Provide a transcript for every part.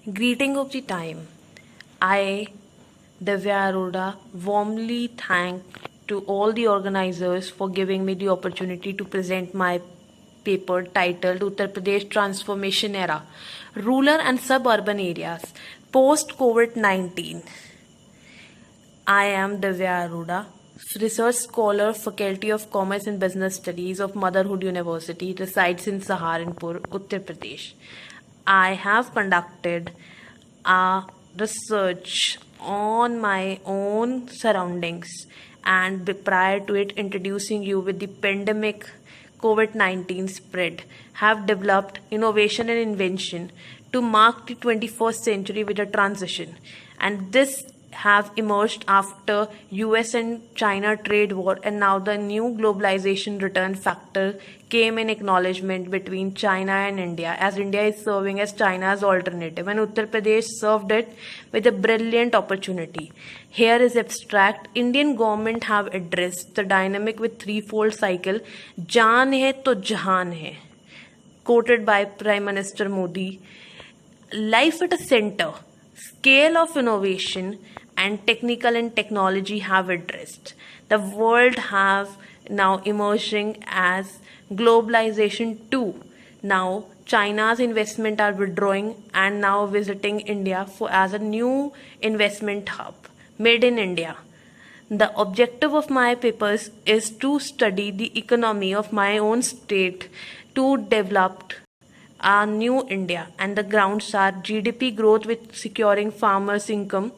Greeting of the time. I, Divya Arora, warmly thank to all the organizers for giving me the opportunity to present my paper titled Uttar Pradesh Transformation Era, Rural and Suburban Areas, Post COVID-19. I am Divya Arora, research scholar, Faculty of Commerce and Business Studies of Motherhood University, resides in Saharanpur, Uttar Pradesh. I have conducted a research on my own surroundings and prior to it introducing you with the pandemic COVID-19 spread, have developed innovation and invention to mark the 21st century with a transition. And this have emerged after US and China trade war, and now the new globalization return factor came in acknowledgement between China and India, as India is serving as China's alternative and Uttar Pradesh served it with a brilliant opportunity. Here is abstract. Indian government have addressed the dynamic with threefold cycle, Jaan hai to jahan hai, quoted by Prime Minister Modi. Life at a center, scale of innovation and technical and technology have addressed. The world have now emerging as globalization too. Now China's investment are withdrawing and now visiting India for as a new investment hub made in India. The objective of my papers is to study the economy of my own state to develop a new India, and the grounds are GDP growth with securing farmers' income,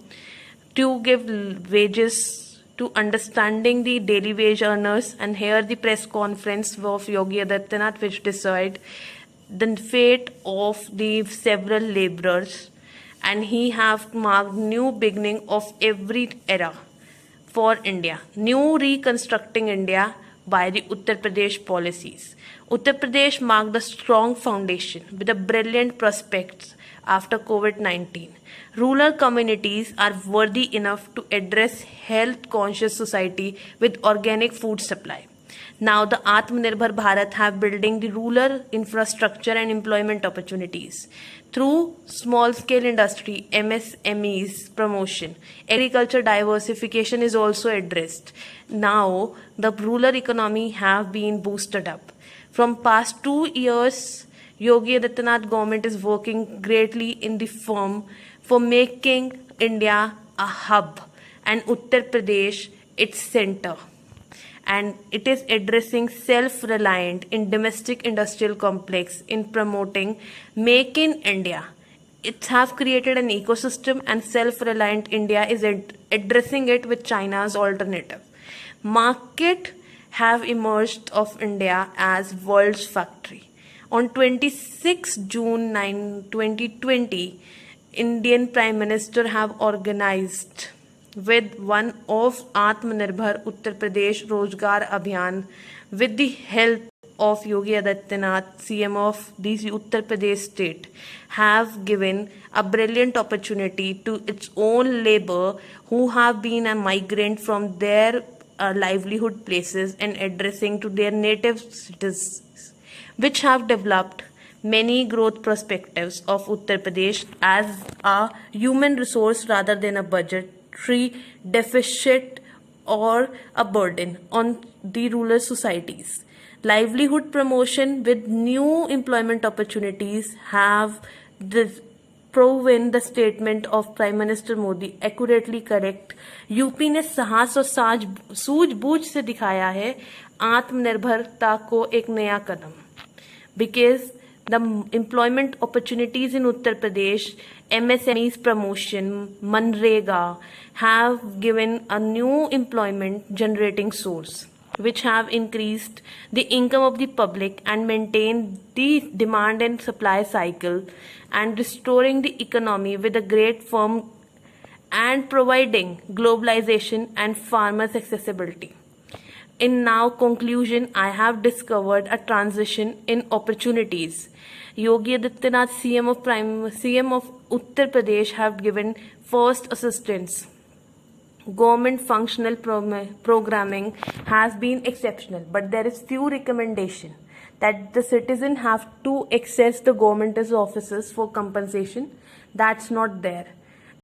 to give wages to understanding the daily wage earners, and here the press conference of Yogi Adityanath which decide the fate of the several laborers, and he have marked new beginning of every era for India, new reconstructing India by the Uttar Pradesh policies. Uttar Pradesh marked a strong foundation with a brilliant prospects after COVID-19. Rural communities are worthy enough to address health conscious society with organic food supply. Now the Atmanirbhar Bharat have building the rural infrastructure and employment opportunities. Through small scale industry, MSMEs promotion, agriculture diversification is also addressed. Now the rural economy have been boosted up. From past 2 years, Yogi Adityanath government is working greatly in the firm for making India a hub and Uttar Pradesh its center. And it is addressing self-reliant in domestic industrial complex in promoting Make in India. It have created an ecosystem, and self-reliant India is addressing it with China's alternative. Market have emerged of India as world's factory. On 26 June 2020, Indian Prime Minister have organized with one of Atmanirbhar Uttar Pradesh Rozgar Abhiyan with the help of Yogi Adityanath, CM of the Uttar Pradesh state, have given a brilliant opportunity to its own labor who have been a migrant from their livelihood places and addressing to their native cities, which have developed many growth perspectives of Uttar Pradesh as a human resource rather than a budgetary deficit or a burden on the rural societies. Livelihood promotion with new employment opportunities have proven the statement of Prime Minister Modi accurately correct. UP ने साहस और सूझबूझ से दिखाया है आत्मनिर्भरता को एक नया कदम. Because the employment opportunities in Uttar Pradesh, MSMEs promotion, Manrega have given a new employment generating source, which have increased the income of the public and maintained the demand and supply cycle and restoring the economy with a great firm and providing globalization and farmers accessibility. In now conclusion, I have discovered a transition in opportunities. Yogi Adityanath, CM of Uttar Pradesh, have given first assistance. Government functional programming has been exceptional, but there is few recommendation. that the citizen have to access the government's offices for compensation. That's not there.